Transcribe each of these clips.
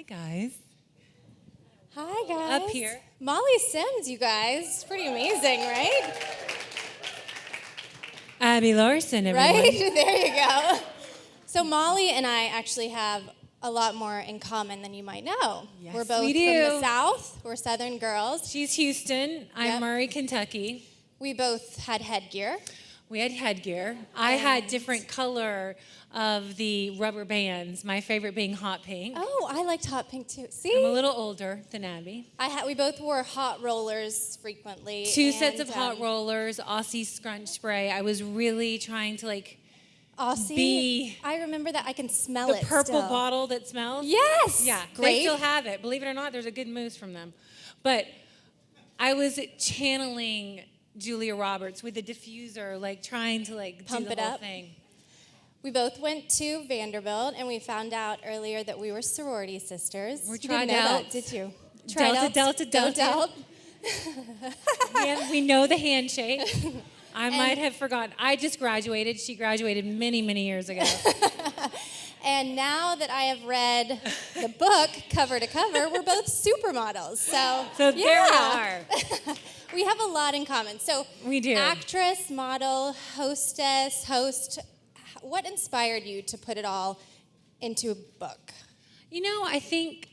guys. Hi, guys. Up here. Molly Sims, you guys. It's pretty amazing, right? Abby Larson, everyone. Right? There you go. So Molly and I actually have a lot more in common than you might know. Yes, We're both we from do. the South. We're Southern girls. She's Houston. I'm Yep. Murray, Kentucky. We both had headgear. We had headgear. I had different color of the rubber bands, my favorite being hot pink. Oh, I liked hot pink too. I'm a See? little older than Abby. We both wore hot rollers frequently. Two sets and, of hot rollers, Aussie scrunch spray. I was really trying to Aussie. I remember that. I can smell the it purple still. bottle that smells. Yes. Yeah, Great. they still have it. Believe it or not, there's a good mousse from them. But I was channeling Julia Roberts with a diffuser, trying to Pump do it the whole up. thing. We both went to Vanderbilt, and we found out earlier that we were sorority sisters. We're You didn't know tried that, did you? Delta, Delta, Don't Delta. doubt. We know the handshake. I might have forgotten. I just graduated. She graduated many, many years ago. And now that I have read the book cover to cover, we're both supermodels. So So there we are. We have a lot in common. So We do. Actress, model, hostess, host. What inspired you to put it all into a book? I think,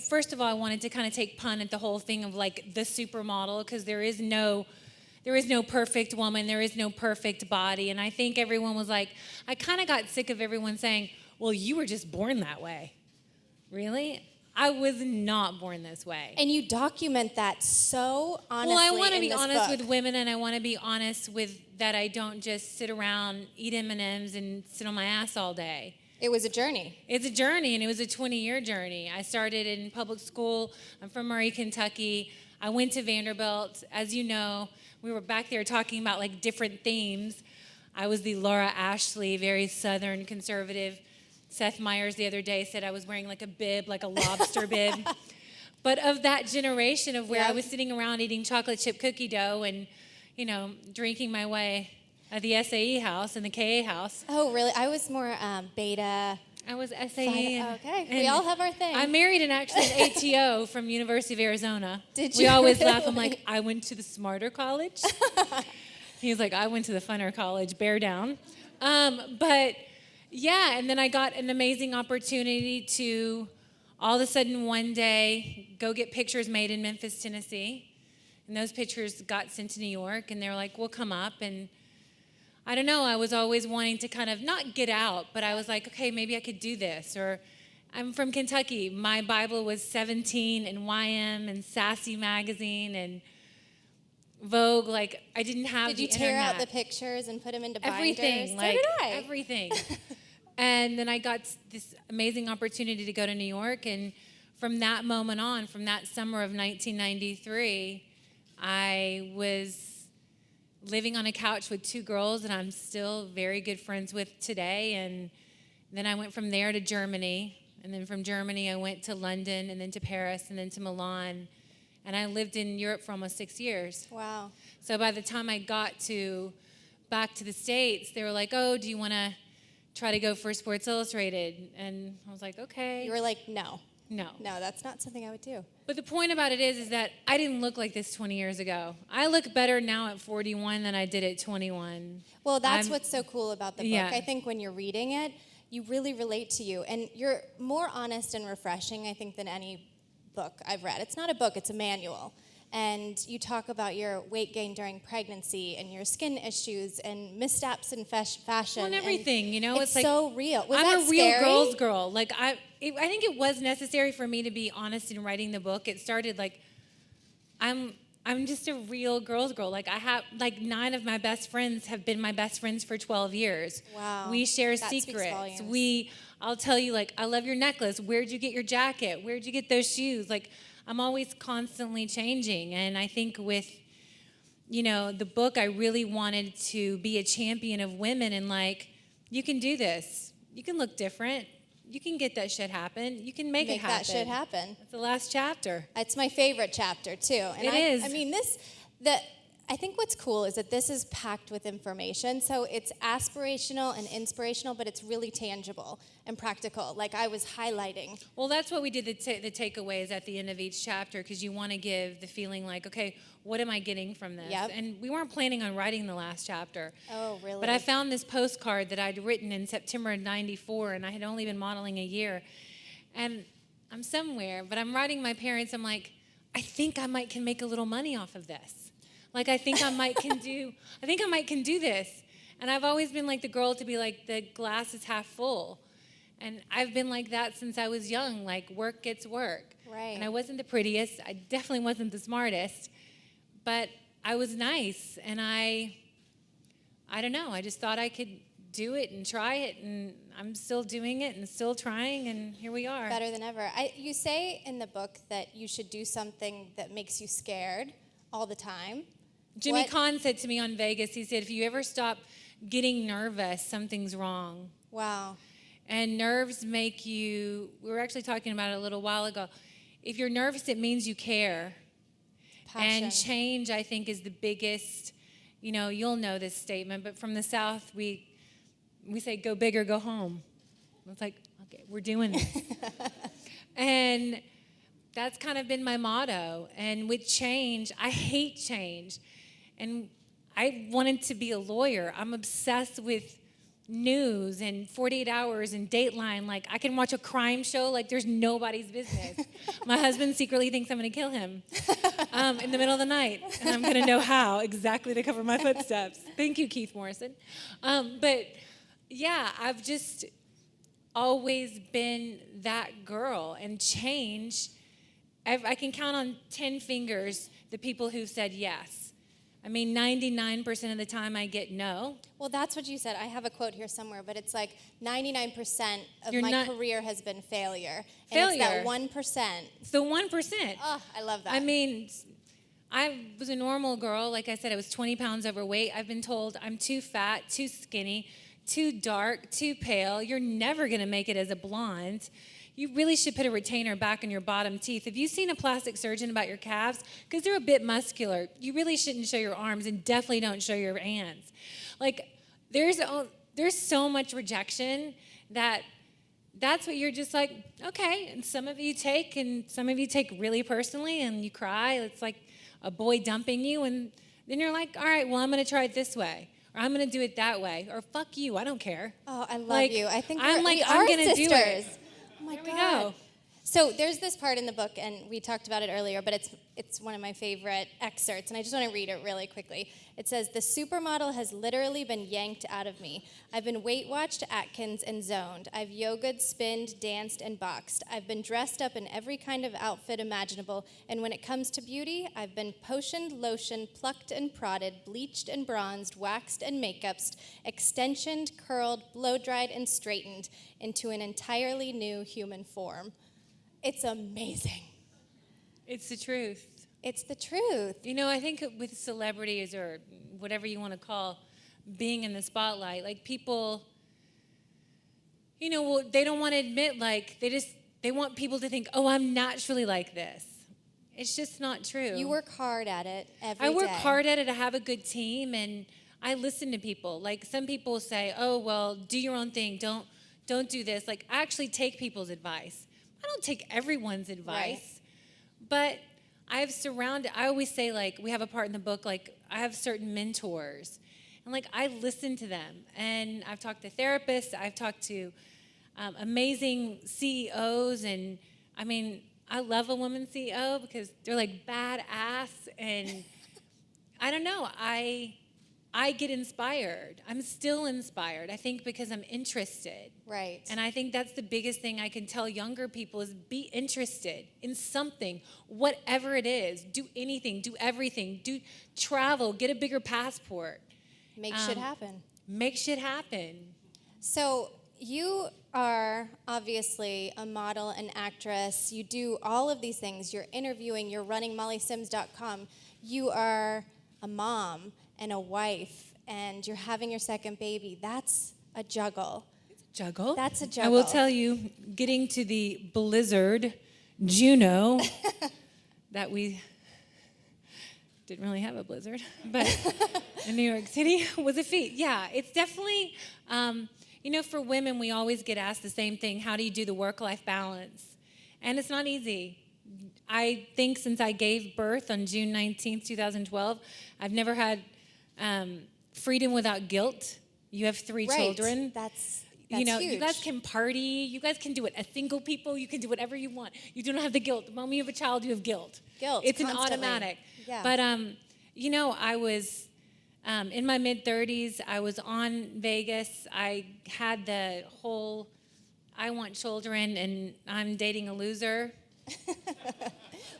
first of all, I wanted to kind of take pun at the whole thing of the supermodel, because there is no perfect woman, there is no perfect body. And I think everyone was I kind of got sick of everyone saying, well, you were just born that way. Really? I was not born this way. And you document that so honestly. Well, I want to in be this honest book. with women, and I want to be honest with that I don't just sit around, eat M&Ms, and sit on my ass all day. It was a journey. It's a journey, and it was a 20-year journey. I started in public school. I'm from Murray, Kentucky. I went to Vanderbilt. As you know, we were back there talking about different themes. I was the Laura Ashley, very Southern conservative. Seth Meyers the other day said I was wearing a bib, a lobster bib. But of that generation of where I was sitting around eating chocolate chip cookie dough and, drinking my way at the SAE house and the KA house. Oh, really? I was more beta. I was SAE. Okay, we all have our thing. I married an ATO from University of Arizona. Did We you always laugh. I'm really? I went to the smarter college. He's I went to the funner college. Bear down. But yeah, and then I got an amazing opportunity to all of a sudden one day go get pictures made in Memphis, Tennessee. And those pictures got sent to New York, and they were we'll come up. And I don't know, I was always wanting to kind of not get out, but I was okay, maybe I could do this. Or I'm from Kentucky. My Bible was 17 and YM and Sassy Magazine and Vogue. I didn't have the internet. Did you tear out the pictures and put them into Everything. binders? So did I. Everything. And then I got this amazing opportunity to go to New York. And from that moment on, from that summer of 1993, I was living on a couch with two girls that I'm still very good friends with today. And then I went from there to Germany. And then from Germany, I went to London and then to Paris and then to Milan. And I lived in Europe for almost 6 years. Wow. So by the time I got back to the States, they were oh, do you want to try to go for Sports Illustrated? And I was okay. You were no. No. No, that's not something I would do. But the point about it is that I didn't look like this 20 years ago. I look better now at 41 than I did at 21. Well, that's what's so cool about the book. Yeah. I think when you're reading it, you really relate to you. And you're more honest and refreshing, I think, than any book I've read. It's not a book, it's a manual. And you talk about your weight gain during pregnancy and your skin issues and missteps in fashion. Well, and everything, It's so real. Was I'm that a real scary? girl's girl. I think it was necessary for me to be honest in writing the book. It started I'm just a real girl's girl. I have 9 of my best friends have been my best friends for 12 years. Wow. We share That speaks secrets. volumes. I'll tell you I love your necklace. Where'd you get your jacket? Where'd you get those shoes? I'm always constantly changing. And I think with the book, I really wanted to be a champion of women and you can do this. You can look different. You can get that shit happen. You can make it happen. That shit happen. It's the last chapter. It's my favorite chapter too. And It is. I mean, I think what's cool is that this is packed with information. So it's aspirational and inspirational, but it's really tangible and practical. Like I was highlighting. Well, that's what we did, the takeaways at the end of each chapter, because you want to give the feeling like, okay, what am I getting from this? Yep. And we weren't planning on writing the last chapter. Oh, really? But I found this postcard that I'd written in September of '94, and I had only been modeling a year. And I'm somewhere, but I'm writing my parents, I'm like, I think I might can make a little money off of this. Like, I think I might can do this. And I've always been like the girl to be like, the glass is half full. And I've been like that since I was young, like work gets work. Right. And I wasn't the prettiest. I definitely wasn't the smartest. But I was nice. And I don't know, I just thought I could do it and try it. And I'm still doing it and still trying. And here we are. Better than ever. You say in the book that you should do something that makes you scared all the time. Jimmy Kahn said to me on Vegas, he said, if you ever stop getting nervous, something's wrong. Wow. And nerves make you, we were actually talking about it a little while ago. If you're nervous, it means you care. Passion. And change, I think, is the biggest, you'll know this statement, but from the South, we say, go big or go home. It's like, okay, we're doing this. And that's kind of been my motto. And with change, I hate change. And I wanted to be a lawyer. I'm obsessed with news and 48 Hours and Dateline. Like, I can watch a crime show like there's nobody's business. My husband secretly thinks I'm going to kill him in the middle of the night. And I'm going to know how exactly to cover my footsteps. Thank you, Keith Morrison. But, yeah, I've just always been that girl. And change, I can count on 10 fingers the people who've said yes. I mean, 99% of the time I get no. Well, that's what you said. I have a quote here somewhere, but it's like 99% of career has been failure. And it's that 1%. It's the 1%. Oh, I love that. I mean, I was a normal girl. Like I said, I was 20 pounds overweight. I've been told I'm too fat, too skinny, too dark, too pale. You're never going to make it as a blonde. You really should put a retainer back in your bottom teeth. Have you seen a plastic surgeon about your calves? Because they're a bit muscular. You really shouldn't show your arms, and definitely don't show your hands. Like, there's so much rejection that's what you're just like, okay. And some of you take really personally, and you cry. It's like a boy dumping you, and then you're like, all right, well, I'm going to try it this way. Or I'm going to do it that way. Or fuck you, I don't care. Oh, I love you. I think I'm we I'm are gonna sisters. Do it. Oh my There God. we go. So there's this part in the book, and we talked about it earlier, but it's one of my favorite excerpts, and I just want to read it really quickly. It says, "The supermodel has literally been yanked out of me. I've been Weight Watched, Atkins, and zoned. I've yogaed, spinned, danced, and boxed. I've been dressed up in every kind of outfit imaginable, and when it comes to beauty, I've been potioned, lotioned, plucked and prodded, bleached and bronzed, waxed and makeuped, extensioned, curled, blow-dried, and straightened into an entirely new human form." It's amazing. It's the truth. It's the truth. I think with celebrities or whatever you want to call being in the spotlight, like people, they don't want to admit, like, they want people to think, oh, I'm naturally like this. It's just not true. You work hard at it every day. I work hard at it. I have a good team, and I listen to people. Like, some people say, oh, well, do your own thing. Don't do this. Like, I actually take people's advice. I don't take everyone's advice, but I always say, like, we have a part in the book, like, I have certain mentors, and, like, I listen to them, and I've talked to therapists, I've talked to amazing CEOs, and, I mean, I love a woman CEO because they're, like, badass, and I don't know, I get inspired. I'm still inspired, I think, because I'm interested. Right. And I think that's the biggest thing I can tell younger people is be interested in something, whatever it is. Do anything, do everything, travel, get a bigger passport. Make shit happen. Make shit happen. So you are obviously a model, an actress. You do all of these things. You're interviewing, you're running mollysims.com. You are a mom and a wife, and you're having your second baby. That's a juggle. Juggle? That's a I juggle. will tell you, getting to the blizzard, Juno, that we didn't really have a blizzard, but in New York City was a feat. Yeah, it's definitely, for women, we always get asked the same thing. How do you do the work-life balance? And it's not easy. I think since I gave birth on June 19th, 2012, I've never had freedom without guilt. You have 3 children. That's huge. You guys can party. You guys can do it as single people. You can do whatever you want. You don't have the guilt. The moment you have a child, you have guilt. It's constantly. an automatic. Yeah. But, I was in my mid-30s. I was on Vegas. I had the whole, I want children, and I'm dating a loser.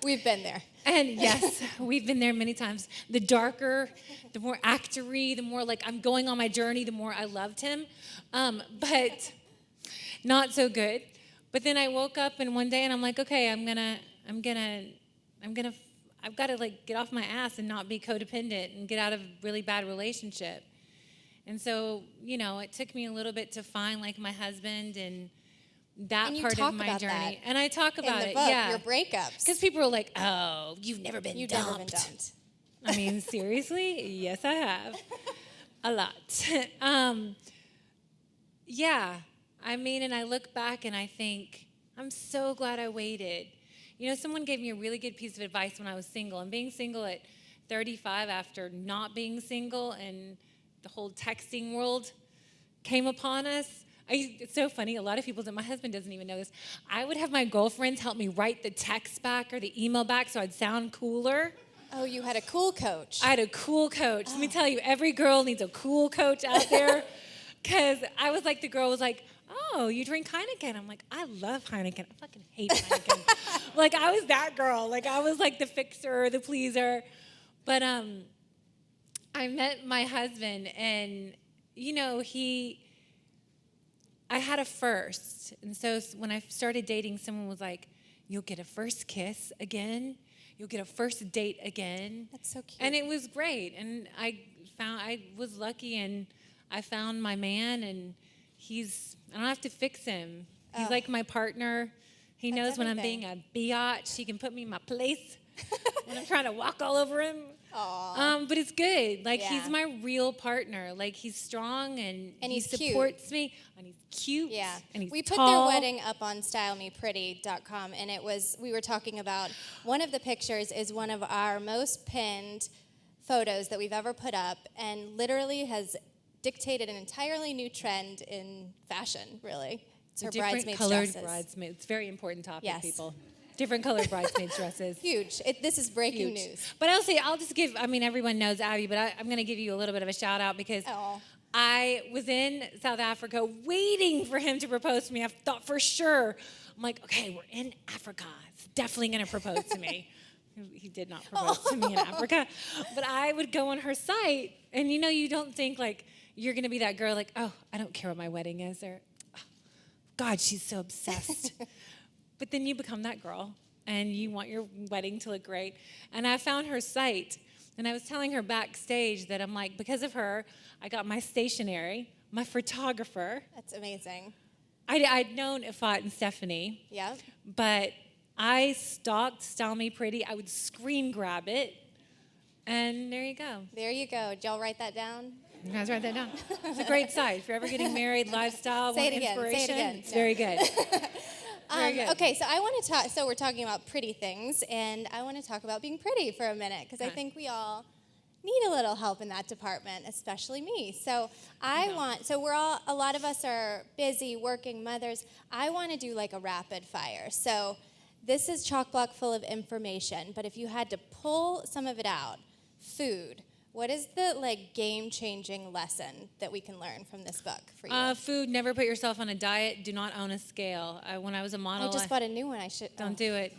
We've been there. And yes, we've been there many times. The darker, the more actory, the more like I'm going on my journey, the more I loved him. But not so good. But then I woke up and one day and I'm like, okay, I've got to like get off my ass and not be codependent and get out of a really bad relationship. And so, it took me a little bit to find like my husband and that part of my journey. And I talk about in the book, yeah. your breakups. Because people are like, oh, you've never been dumped. Never been dumped. I mean, seriously? Yes, I have. A lot. Yeah. I mean, and I look back and I think, I'm so glad I waited. Someone gave me a really good piece of advice when I was single. And being single at 35 after not being single and the whole texting world came upon us, it's so funny. A lot of people, my husband doesn't even know this. I would have my girlfriends help me write the text back or the email back so I'd sound cooler. Oh, you had a cool coach. I had a cool coach. Let me tell you, every girl needs a cool coach out there. Because I was like, the girl was like, oh, you drink Heineken. I'm like, I love Heineken. I fucking hate Heineken. Like, I was that girl. Like, I was like the fixer, the pleaser. But I met my husband, and, I had a first. And so when I started dating, someone was like, you'll get a first kiss again. You'll get a first date again. That's so cute. And it was great. And I was lucky, and I found my man, and I don't have to fix him. He's like my partner. He knows when I'm being a biatch. He can put me in my place when I'm trying to walk all over him. But it's good. Like, he's my real partner. Like, he's strong, and he supports me. And he's cute. Yeah. And he's we put tall. their wedding up on stylemepretty.com, and we were talking about, one of the pictures is one of our most pinned photos that we've ever put up, and literally has dictated an entirely new trend in fashion, really. It's her bridesmaids colored dresses. Bridesmaids. It's a very important topic, Yes. people. Different colored bridesmaids dresses. Huge. This is breaking news. But I'll just give, everyone knows Abby, but I'm going to give you a little bit of a shout out because I was in South Africa waiting for him to propose to me. I thought for sure, I'm like, okay, we're in Africa. It's definitely going to propose to me. He did not propose to me in Africa. But I would go on her site, and you don't think like you're going to be that girl like, oh, I don't care what my wedding is, or oh, God, she's so obsessed. But then you become that girl, and you want your wedding to look great. And I found her site, and I was telling her backstage that I'm like, because of her, I got my stationery, my photographer. That's amazing. I'd known Ifat and Stephanie. Yeah. But I stalked Style Me Pretty. I would screen grab it, and there you go. There you go. Did y'all write that down? You guys write that down. It's a great site. If you're ever getting married, lifestyle, Say want it again. inspiration, Say it again. it's very good. Very good. Okay, so I want to talk. So we're talking about pretty things, and I want to talk about being pretty for a minute, because I think we all need a little help in that department, especially me. So a lot of us are busy working mothers. I want to do like a rapid fire. So this is chock block full of information, but if you had to pull some of it out, food. What is the game-changing lesson that we can learn from this book for you? Food, never put yourself on a diet. Do not own a scale. When I was a model, I just bought a new one. I should. Don't do it.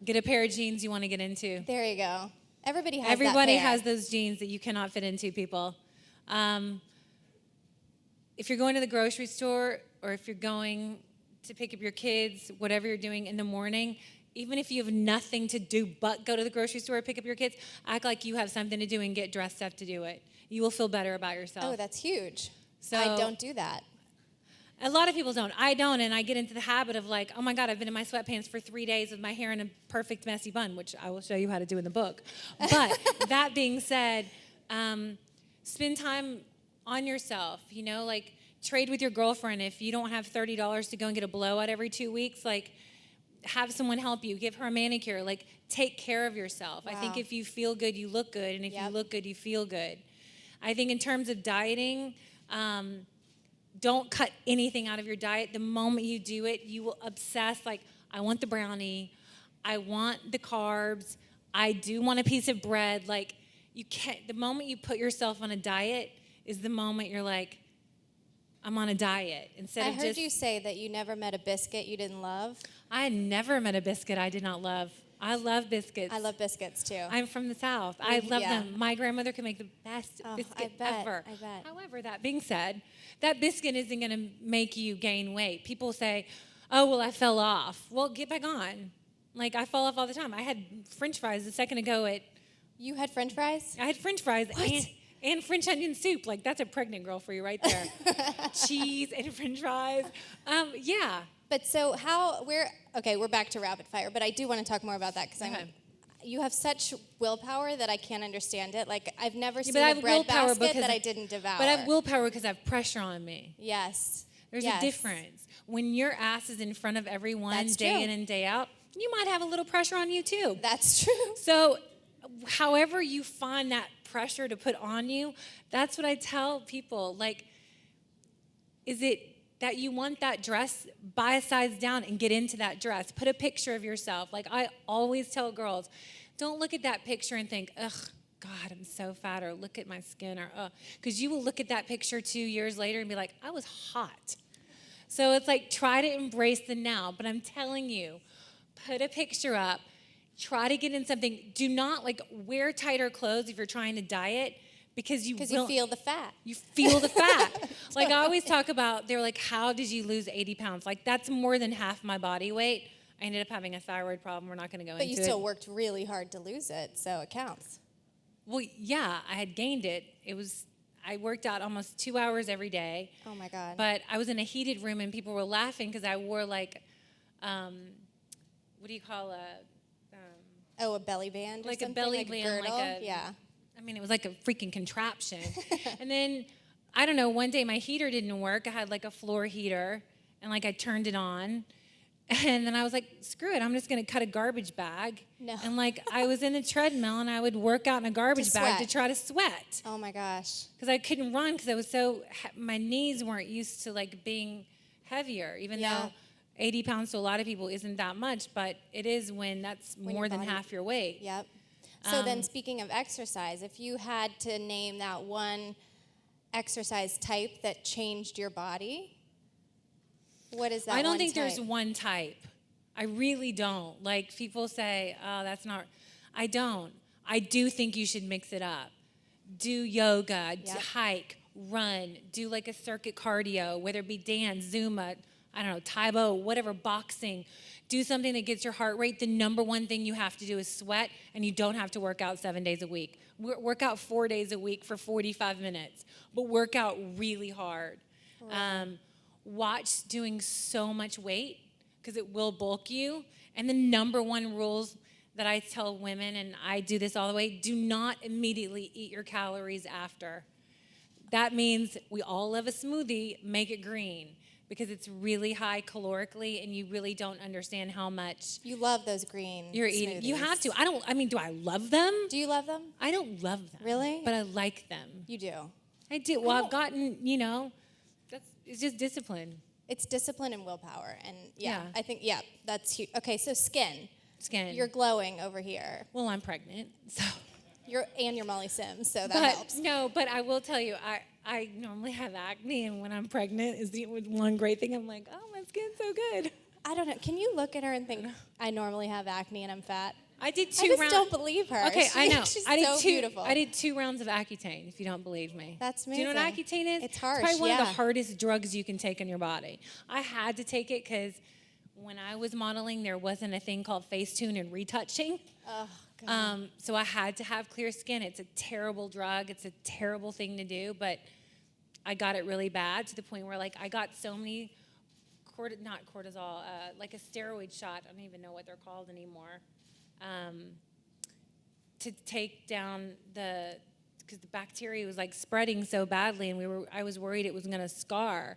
Get a pair of jeans you want to get into. There you go. Everybody has those jeans that you cannot fit into, people. If you're going to the grocery store, or if you're going to pick up your kids, whatever you're doing in the morning, even if you have nothing to do but go to the grocery store, pick up your kids, act like you have something to do and get dressed up to do it. You will feel better about yourself. Oh, that's huge. So I don't do that. A lot of people don't. I don't, and I get into the habit of like, oh my God, I've been in my sweatpants for 3 days with my hair in a perfect messy bun, which I will show you how to do in the book. But that being said, spend time on yourself, you know, like trade with your girlfriend. If you don't have $30 to go and get a blowout every 2 weeks, like have someone help you, give her a manicure, like take care of yourself. Wow. I think if you feel good, you look good, and if Yep. you look good, you feel good. I think in terms of dieting, don't cut anything out of your diet. The moment you do it, you will obsess, like, I want the brownie, I want the carbs, I do want a piece of bread. Like, you can't, the moment you put yourself on a diet is the moment you're like, I'm on a diet. Instead I of heard just, you say that you never met a biscuit you didn't love. I had never met a biscuit I did not love. I love biscuits. I love biscuits too. I'm from the South. I love Yeah. them. My grandmother can make the best biscuit I bet, ever. I bet. However, that being said, that biscuit isn't going to make you gain weight. People say, oh, well, I fell off. Well, get back on. Like, I fall off all the time. I had French fries a second ago You had French fries? I had French fries What? and French onion soup. Like, that's a pregnant girl for you right there. Cheese and French fries. Yeah. But so we're back to rapid fire, but I do want to talk more about that because Okay. you have such willpower that I can't understand it. Like, I've never seen but I a have bread willpower basket because that I didn't devour. But I have willpower because I have pressure on me. Yes. There's Yes. a difference. When your ass is in front of everyone That's day true. in and day out, you might have a little pressure on you too. That's true. So however you find that pressure to put on you, that's what I tell people. Like, is it that you want that dress, buy a size down and get into that dress. Put a picture of yourself. Like, I always tell girls, don't look at that picture and think, ugh, God, I'm so fat, or look at my skin, or because you will look at that picture 2 years later and be like, I was hot. So it's like, try to embrace the now. But I'm telling you, put a picture up, try to get in something. Do not like wear tighter clothes if you're trying to diet, because you feel the fat. You feel the fat. Like, I always talk about, they're like, how did you lose 80 pounds? Like, that's more than half my body weight. I ended up having a thyroid problem. We're not going to go into it. But you still worked really hard to lose it, so it counts. Well, yeah, I had gained it. I worked out almost 2 hours every day. Oh my God. But I was in a heated room and people were laughing because I wore like, what do you call a belly band or like something? a belly like band, girdle? like a, yeah. I mean, it was like a freaking contraption. And then, I don't know, one day my heater didn't work. I had like a floor heater, and like I turned it on. And then I was like, screw it, I'm just going to cut a garbage bag. No. And like, I was in a treadmill, and I would work out in a garbage bag to sweat. try to sweat. Oh my gosh. Because I couldn't run because I was my knees weren't used to like being heavier, even Yeah. though 80 pounds to a lot of people isn't that much, but it is when that's When more your than body- half your weight. Yep. So then, speaking of exercise, if you had to name that one exercise type that changed your body, what is that? I don't one think there's type? one type. I really don't. Like, people say, oh, that's not. I don't. I do think you should mix it up. Do yoga, Yep. hike, run, do like a circuit cardio, whether it be dance, Zumba, I don't know, Taibo, whatever, boxing. Do something that gets your heart rate. The number one thing you have to do is sweat, and you don't have to work out 7 days a week. Work out 4 days a week for 45 minutes, but work out really hard. Right. Watch doing so much weight, because it will bulk you. And the number one rules that I tell women, and I do this all the way, do not immediately eat your calories after. That means we all love a smoothie, make it green, because it's really high calorically, and you really don't understand how much You love those green you're eating. You smoothies. have to. Do I love them? Do you love them? I don't love them. Really? But I like them. You do. I do. Well, I've gotten, it's just discipline. It's discipline and willpower. And Yeah. I think, that's huge. Okay, so skin. Skin. You're glowing over here. Well, I'm pregnant, so. You're Molly Sims, so that But helps. no, but I will tell you, I normally have acne, and when I'm pregnant is the one great thing. I'm like, oh, my skin's so good. I don't know. Can you look at her and think, I normally have acne and I'm fat? I did two I just rounds. don't believe her. Okay, I know. She's I did so beautiful. I did 2 rounds of Accutane, if you don't believe me. That's Do you know what amazing. Accutane is? It's harsh, It's probably one of yeah. the hardest drugs you can take in your body. I had to take it because when I was modeling, there wasn't a thing called Facetune and retouching. Oh, God. So I had to have clear skin. It's a terrible drug. It's a terrible thing to do, but I got it really bad to the point where like I got so many not cortisol, like a steroid shot. I don't even know what they're called anymore. To take down because the bacteria was like spreading so badly, and I was worried it was going to scar.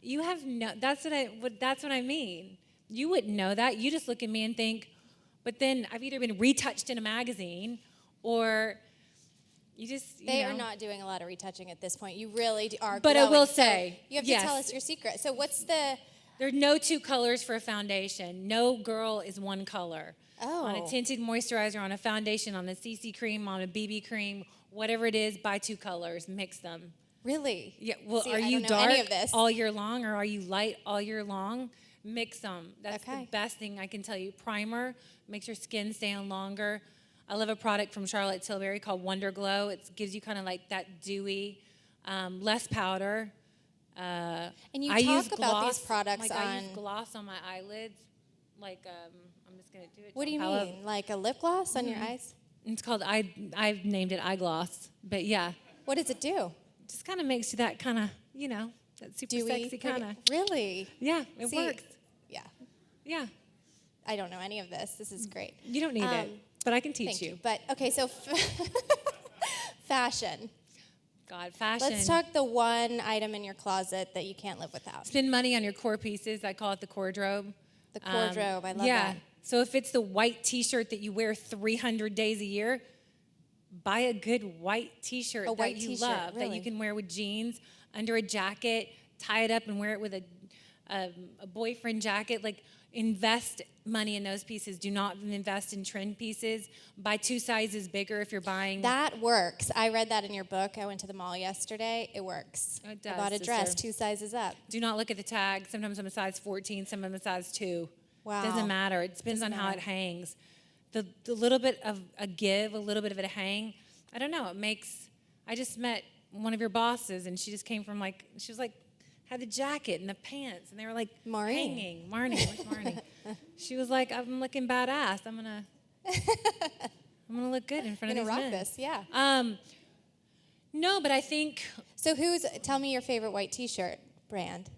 You have no. That's what I mean. You wouldn't know that. You just look at me and think, but then I've either been retouched in a magazine, or you just. They are not doing a lot of retouching at this point. You really are. But glowing. I will So say, you have yes. to tell us your secret. So what's the? There are no two colors for a foundation. No girl is one color. Oh. On a tinted moisturizer, on a foundation, on a CC cream, on a BB cream, whatever it is, buy two colors, mix them. Really? Yeah. Well, See, are I you don't know dark any of this. all year long, or are you light all year long? Mix them. That's Okay. the best thing I can tell you. Primer makes your skin stay on longer. I love a product from Charlotte Tilbury called Wonder Glow. It gives you kind of like that dewy, less powder. And you I talk use about gloss, these products I use on. gloss on my eyelids. Like, I'm just going to do it. What do you mean? Like a lip gloss on your eyes? It's called, I've named it eye gloss. But yeah, What does it do? just kind of makes you that kind of, that super Dewy? sexy kind of. Really? Yeah, it See, works. Yeah. Yeah, I don't know any of this. This is great. you don't need it, but I can teach Thank you. But okay, so fashion. God, fashion. Let's talk the one item in your closet that you can't live without. Spend money on your core pieces. I call it the wardrobe. The wardrobe. I love yeah. that. So if it's the white T-shirt that you wear 300 days a year, buy a good white T-shirt A that white you T-shirt, love, that really? you can wear with jeans, under a jacket, tie it up and wear it with a boyfriend jacket. Like, invest money in those pieces. Do not invest in trend pieces. Buy 2 sizes bigger if you're buying. That works. I read that in your book. I went to the mall yesterday. It works. It does, I bought a dress sister. 2 sizes up. Do not look at the tag. Sometimes I'm a size 14, some I'm a size 2. Wow. Doesn't matter. It depends on how it hangs. The little bit of a give, a little bit of a hang, I don't know. It makes. I just met one of your bosses, and she just came from she was like, had the jacket and the pants, and they were like Maureen. hanging. Marnie, where's Marnie? She was like, I'm looking badass. I'm gonna look good in front of I'm these gonna rock men. this, yeah. No, but I think. So tell me your favorite white T-shirt brand.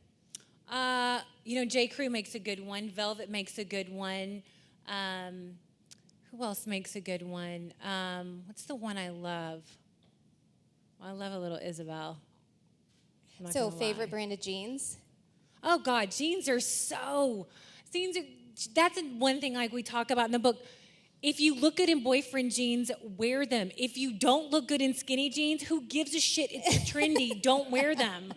J. Crew makes a good one. Velvet makes a good one. Who else makes a good one? What's the one I love? Well, I love a little Isabel. I'm not So gonna favorite lie. brand of jeans? Oh God, that's one thing like we talk about in the book. If you look good in boyfriend jeans, wear them. If you don't look good in skinny jeans, who gives a shit? It's trendy. Don't wear them.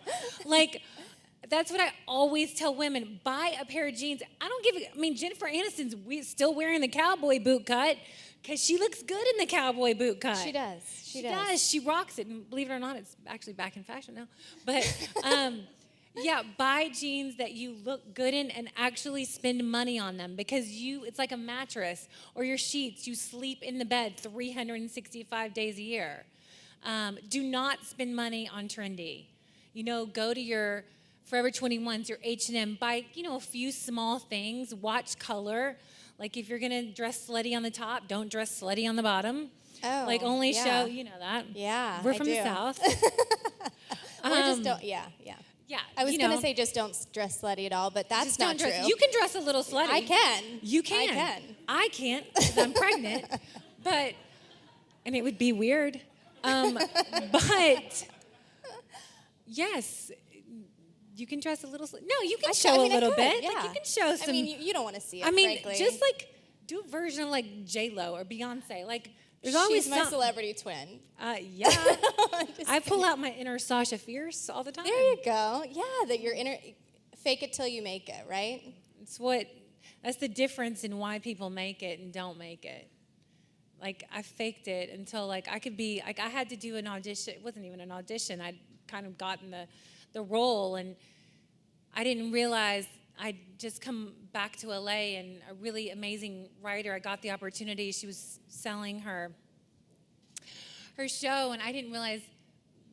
That's what I always tell women. Buy a pair of jeans. Jennifer Aniston's still wearing the cowboy boot cut because she looks good in the cowboy boot cut. She does. She does. She rocks it. And believe it or not, it's actually back in fashion now. But yeah, buy jeans that you look good in and actually spend money on them because it's like a mattress or your sheets. You sleep in the bed 365 days a year. Do not spend money on trendy. Go to your Forever 21s, your H&M, buy, a few small things, watch color. Like if you're going to dress slutty on the top, don't dress slutty on the bottom. Oh, Only yeah. show, that. Yeah, We're I from do. the South. Or just don't, yeah. Yeah. I was going to say just don't dress slutty at all, but that's just not don't dress. true. You can dress a little slutty. I can. You can. I can. I can't because I'm pregnant. And it would be weird. But yes, you can dress a little. No, you can show a little bit. Yeah. You can show some. You don't want to see it. Frankly. Just do a version of J-Lo or Beyonce. There's She's always my some. celebrity twin. Yeah. I pull out my inner Sasha Fierce all the time. There you go. Yeah, that you're fake it till you make it, right? That's the difference in why people make it and don't make it. I faked it until I could be, I had to do an audition. It wasn't even an audition. I'd kind of gotten the role, and I didn't realize I'd just come back to LA, and a really amazing writer, I got the opportunity. She was selling her show, and I didn't realize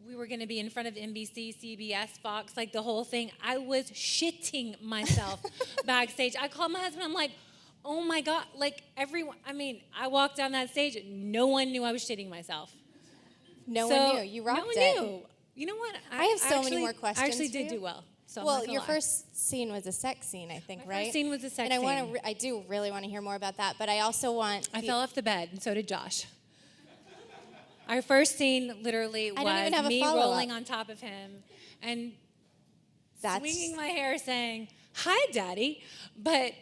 we were going to be in front of NBC, CBS, Fox, the whole thing. I was shitting myself backstage. I called my husband. I'm like, oh my God, everyone. I walked down that stage. No one knew I was shitting myself. No one knew. You rocked it. No one knew. You know what? I have so many more questions I actually for did you. do well. So I'm Well, not gonna your lie. first scene was a sex scene, I think, My right? first scene was a sex and I scene. I do really want to hear more about that, but I also want. I fell off the bed, and so did Josh. Our first scene literally I don't even have was a me follow-up. rolling on top of him and That's swinging my hair saying, "Hi, Daddy." But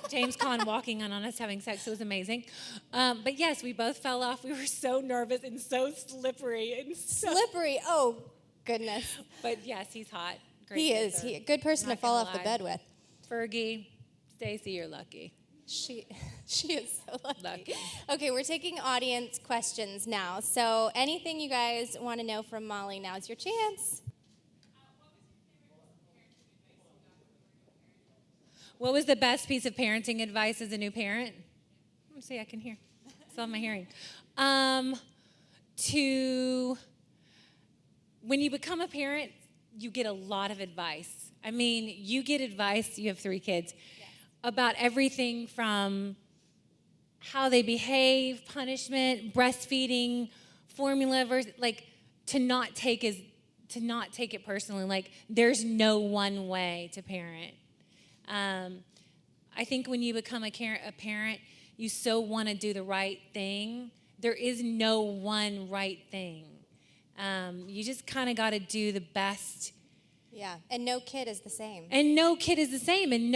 James Caan walking in on us having sex, it was amazing. But yes, we both fell off. We were so nervous and so slippery. And so, slippery. Oh, goodness. but yes, he's hot. Great He is. dancer. He a good person to Not fall gonna off the lie. bed with. Fergie, Stacy, you're lucky. She is so lucky. Lucky. Okay, we're taking audience questions now. So anything you guys want to know from Molly, now's your chance. What was the best piece of parenting advice as a new parent? Let me see, I can hear. It's on my hearing. When you become a parent, you get a lot of advice. I mean, you get advice, you have 3 kids, about everything from how they behave, punishment, breastfeeding, formula, to not take it personally. Like, there's no one way to parent. I think when you become a parent, you so want to do the right thing. There is no one right thing. You just kind of got to do the best. Yeah, and no kid is the same. And no kid is the same. And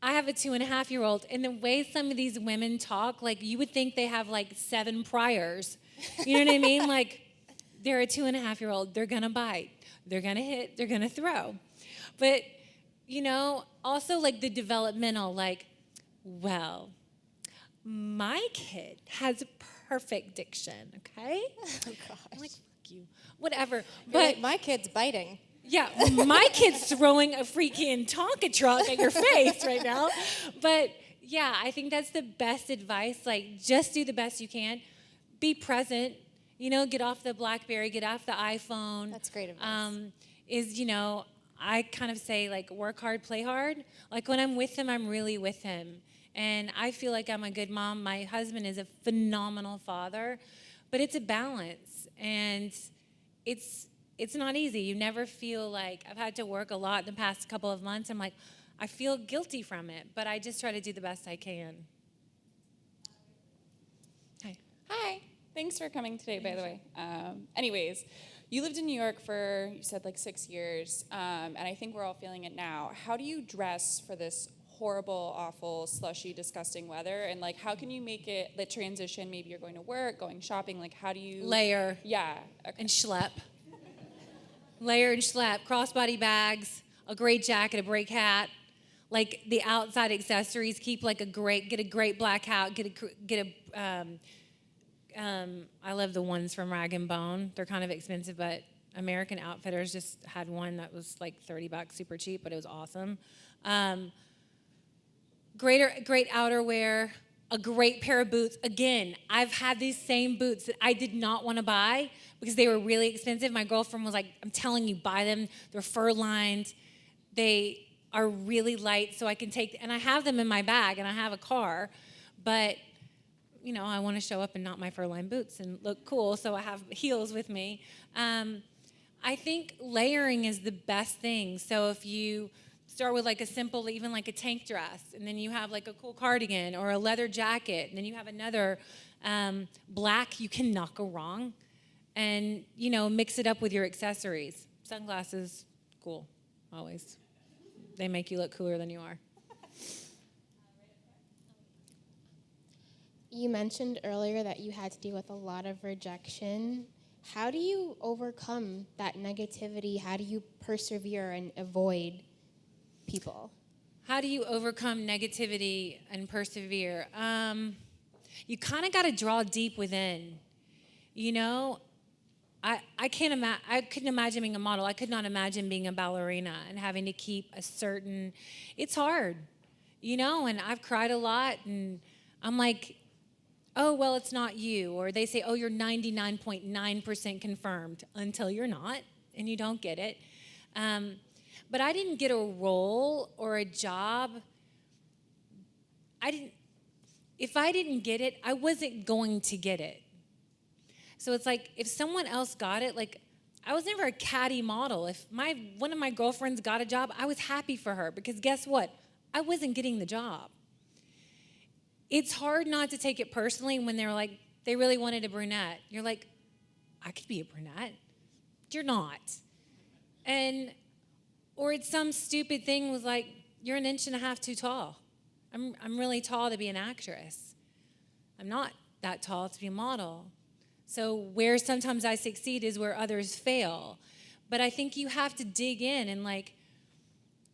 I have a 2.5-year-old, and the way some of these women talk, like, you would think they have 7 priors. You know what I mean? Like, they're a 2.5-year-old. They're going to bite. They're going to hit. They're going to throw. But, also the developmental, well, my kid has perfect diction, okay? Oh, gosh. I'm like, fuck you. Whatever. You're But like, my kid's biting. yeah, my kid's throwing a freaking Tonka truck at your face right now. But yeah, I think that's the best advice. Just do the best you can. Be present. Get off the BlackBerry, get off the iPhone. That's great advice. I kind of say, work hard, play hard. When I'm with him, I'm really with him. And I feel like I'm a good mom. My husband is a phenomenal father. But it's a balance. And it's not easy. You never feel like, I've had to work a lot in the past couple of months. I'm like, I feel guilty from it. But I just try to do the best I can. Hi. Hi. Thanks for coming today, by the way. Anyways, you lived in New York for, you said, 6 years, and I think we're all feeling it now. How do you dress for this horrible, awful, slushy, disgusting weather? And, how can you make it the transition? Maybe you're going to work, going shopping. How do you... Layer. Yeah. Okay. And schlep. Layer and schlep. Crossbody bags, a great jacket, a break hat. The outside accessories, keep get a great black hat, I love the ones from Rag & Bone. They're kind of expensive, but American Outfitters just had one that was $30, super cheap, but it was awesome. Great outerwear, a great pair of boots. Again, I've had these same boots that I did not want to buy because they were really expensive. My girlfriend was like, I'm telling you, buy them. They're fur-lined. They are really light, so I can and I have them in my bag, and I have a car, but I want to show up in not my fur-lined boots and look cool, so I have heels with me. I think layering is the best thing. So if you start with a simple, even a tank dress, and then you have a cool cardigan or a leather jacket, and then you have another black, you cannot go wrong. And, mix it up with your accessories. Sunglasses, cool, always. They make you look cooler than you are. You mentioned earlier that you had to deal with a lot of rejection. How do you overcome that negativity? How do you persevere and avoid people? How do you overcome negativity and persevere? You kind of got to draw deep within. I couldn't imagine being a model. I could not imagine being a ballerina and having to keep a certain. It's hard, and I've cried a lot, and I'm like, oh, well, it's not you. Or they say, oh, you're 99.9% confirmed until you're not, and you don't get it. But I didn't get a role or a job. If I didn't get it, I wasn't going to get it. So it's if someone else got it, I was never a catty model. If one of my girlfriends got a job, I was happy for her because guess what? I wasn't getting the job. It's hard not to take it personally when they're like, they really wanted a brunette. You're like, I could be a brunette. You're not. Or it's some stupid thing was like, you're 1.5 inches too tall. I'm really tall to be an actress. I'm not that tall to be a model. So where sometimes I succeed is where others fail. But I think you have to dig in and like,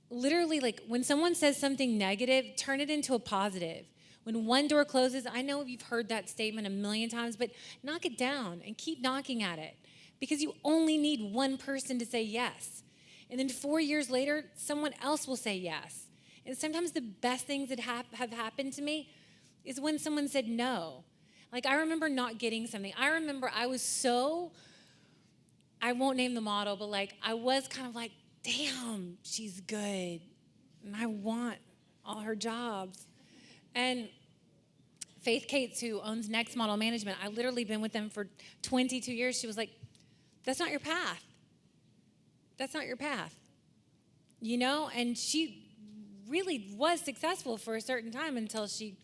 literally like when someone says something negative, turn it into a positive. When one door closes, I know you've heard that statement 1,000,000 times, but knock it down and keep knocking at it because you only need one person to say yes. And then 4 years later, someone else will say yes. And sometimes the best things that have happened to me is when someone said no. Like I remember not getting something. I remember I won't name the model, but like I was kind of like, damn, she's good. And I want all her jobs. And Faith Cates, who owns Next Model Management, I literally been with them for 22 years. She was like, that's not your path. That's not your path. You know? And she really was successful for a certain time until she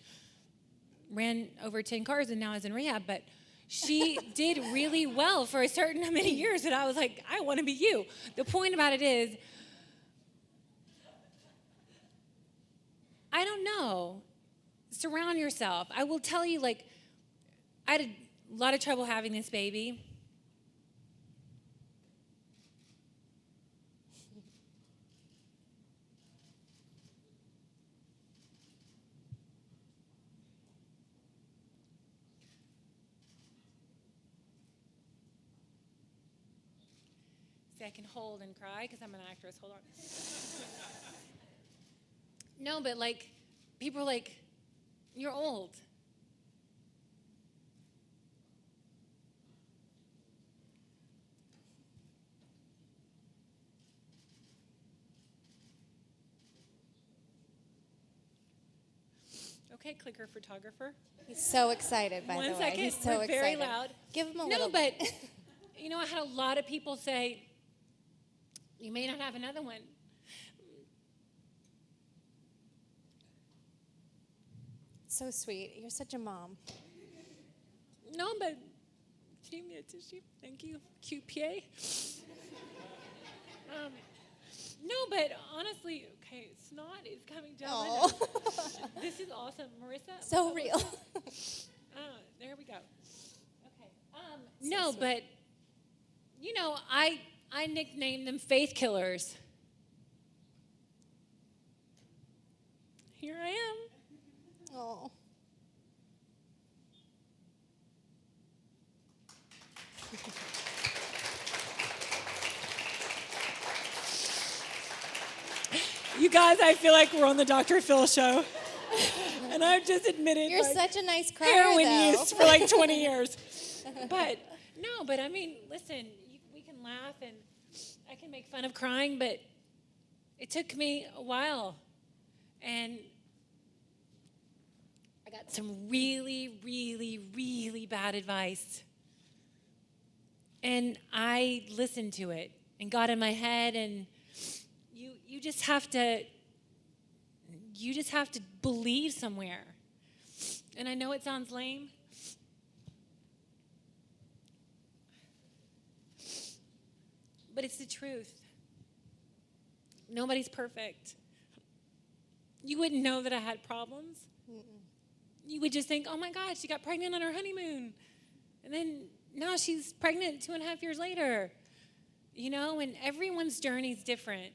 ran over 10 cars and now is in rehab. But she did really well for a certain many years. And I was like, I want to be you. The point about it is, I don't know. Surround yourself. I will tell you, like, I had a lot of trouble having this baby. See, I can hold and cry because I'm an actress. Hold on. No, but like, people are like, you're old. Okay, clicker photographer. He's so excited, by the way. 1 second, He's so we're excited. very loud. Give him a No, little but, you know, I had a lot of people say, you may not have another one. So sweet. You're such a mom. No, but give me a tissue. Thank you. QPA. No, but honestly, okay, snot is coming down. my nose. This is awesome. Marissa? So real. There we go. Okay. No, sweet. but, you know, I nicknamed them faith killers. Here I am. Oh. You guys, I feel like we're on the Dr. Phil show. And I've just admitted You're like, such a nice crier, heroin though. use for like 20 years. But, no, but I mean, listen, we can laugh and I can make fun of crying, but it took me a while. And I got some really, really, really bad advice. And I listened to it and got in my head, and you just have to believe somewhere. And I know it sounds lame, but it's the truth. Nobody's perfect. You wouldn't know that I had problems. You would just think, oh my God, she got pregnant on her honeymoon. And then now she's pregnant 2.5 years later. You know, and everyone's journey is different.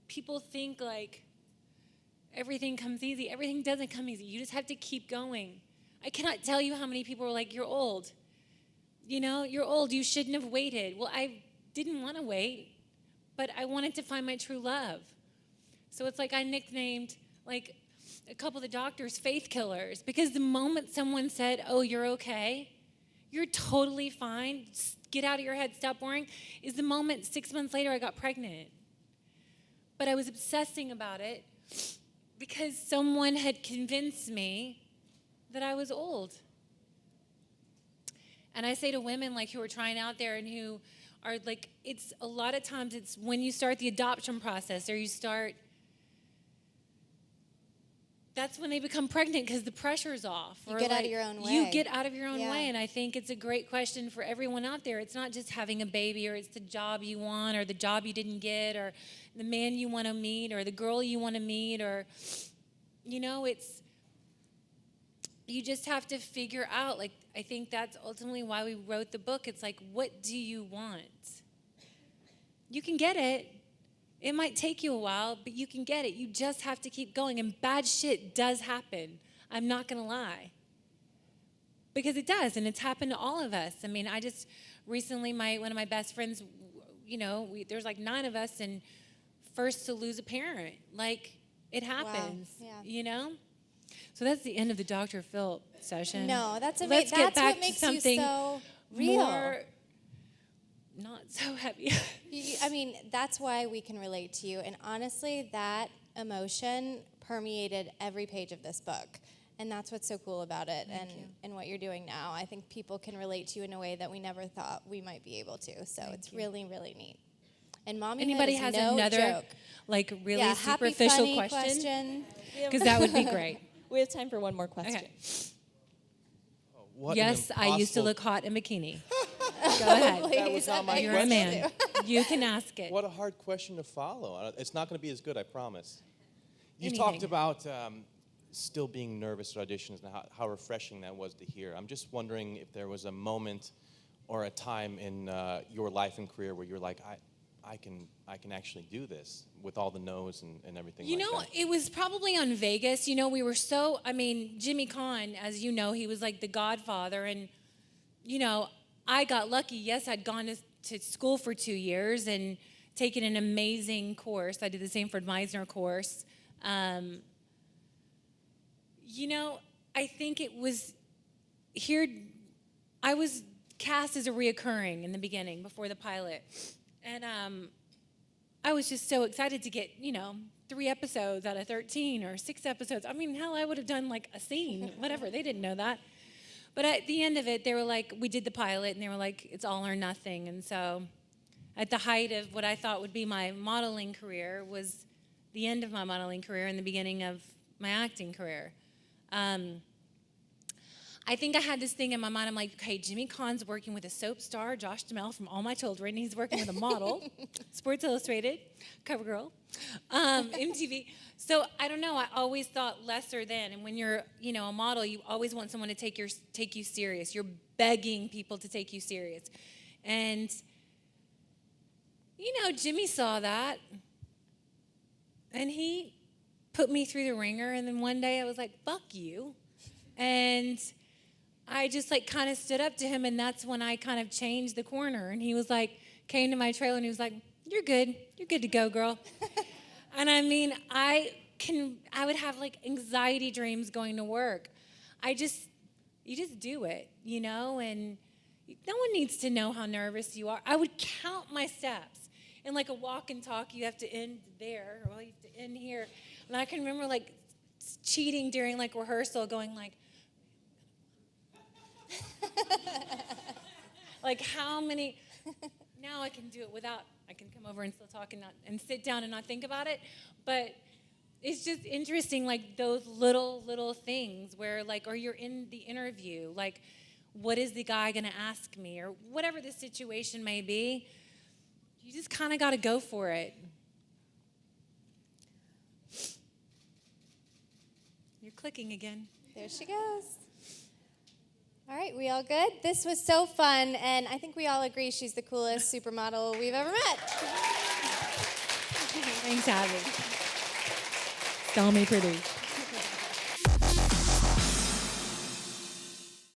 People think like everything comes easy. Everything doesn't come easy. You just have to keep going. I cannot tell you how many people are like, you're old. You know, you're old. You shouldn't have waited. Well, I didn't want to wait, but I wanted to find my true love. So it's like I nicknamed like a couple of the doctors faith killers because the moment someone said, oh, you're okay, you're totally fine, just get out of your head, stop worrying, is the moment 6 months later I got pregnant. But I was obsessing about it because someone had convinced me that I was old. And I say to women like who are trying out there and who are like, it's a lot of times it's when you start the adoption process or you start, that's when they become pregnant because the pressure's off. You get out of your own way. You get out of your own Yeah. way. And I think it's a great question for everyone out there. It's not just having a baby or it's the job you want or the job you didn't get or the man you want to meet or the girl you want to meet or, you know, it's, you just have to figure out, like, I think that's ultimately why we wrote the book. It's like, what do you want? You can get it. It might take you a while, but you can get it. You just have to keep going. And bad shit does happen. I'm not going to lie. Because it does, and it's happened to all of us. I mean, I just recently, one of my best friends, you know, there's like 9 of us, and first to lose a parent. Like, it happens, Wow. Yeah. you know? So that's the end of the Dr. Phil session. No, that's Let's amazing. get That's back what makes to you something so real. more not so heavy. I mean, that's why we can relate to you. And honestly, that emotion permeated every page of this book. And that's what's so cool about it and what you're doing now. I think people can relate to you in a way that we never thought we might be able to. So it's really, really neat. And mommyhood Anybody is has no another joke. like really Yeah, happy, superficial funny question? Because that would be great. We have time for one more question. Okay. What an Yes, I used to impossible- look hot in bikini. Go ahead. That was not my You're a question. man. You can ask it. What a hard question to follow. It's not going to be as good, I promise. You Anything. talked about still being nervous at auditions and how refreshing that was to hear. I'm just wondering if there was a moment or a time in your life and career where you're like, I can actually do this with all the no's and everything You like know, that. it was probably on Vegas. You know, we were so, I mean, Jimmy Kahn, as you know, he was like the godfather. And, you know, I got lucky. Yes, I'd gone to school for 2 years and taken an amazing course. I did the Sanford Meisner course. You know, I think it was here, I was cast as a reoccurring in the beginning before the pilot. And I was just so excited to get, you know, 3 episodes out of 13 or 6 episodes. I mean, hell, I would have done like a scene, whatever. They didn't know that. But at the end of it, they were like, we did the pilot, and they were like, it's all or nothing. And so at the height of what I thought would be my modeling career was the end of my modeling career and the beginning of my acting career. I think I had this thing in my mind. I'm like, okay, Jimmy Kahn's working with a soap star, Josh Duhamel from All My Children. He's working with a model, Sports Illustrated, CoverGirl, MTV. So I don't know. I always thought lesser than. And when you're, you know, a model, you always want someone to take you serious. You're begging people to take you serious. And, you know, Jimmy saw that. And he put me through the ringer. And then one day I was like, fuck you. And I just like kind of stood up to him, and that's when I kind of changed the corner. And he was like, came to my trailer and he was like, you're good to go, girl. And I mean, I would have like anxiety dreams going to work. You just do it, you know, and no one needs to know how nervous you are. I would count my steps. In like a walk and talk, you have to end there, or you have to end here. And I can remember like cheating during like rehearsal, going like, like how many, now I can do it without, I can come over and still talk and sit down and not think about it. But it's just interesting, like those little things where like, or you're in the interview, like what is the guy gonna ask me, or whatever the situation may be, you just kind of gotta go for it. You're clicking again. There she goes. All right, we all good? This was so fun, and I think we all agree she's the coolest supermodel we've ever met. Thanks, Abby. Saw me pretty.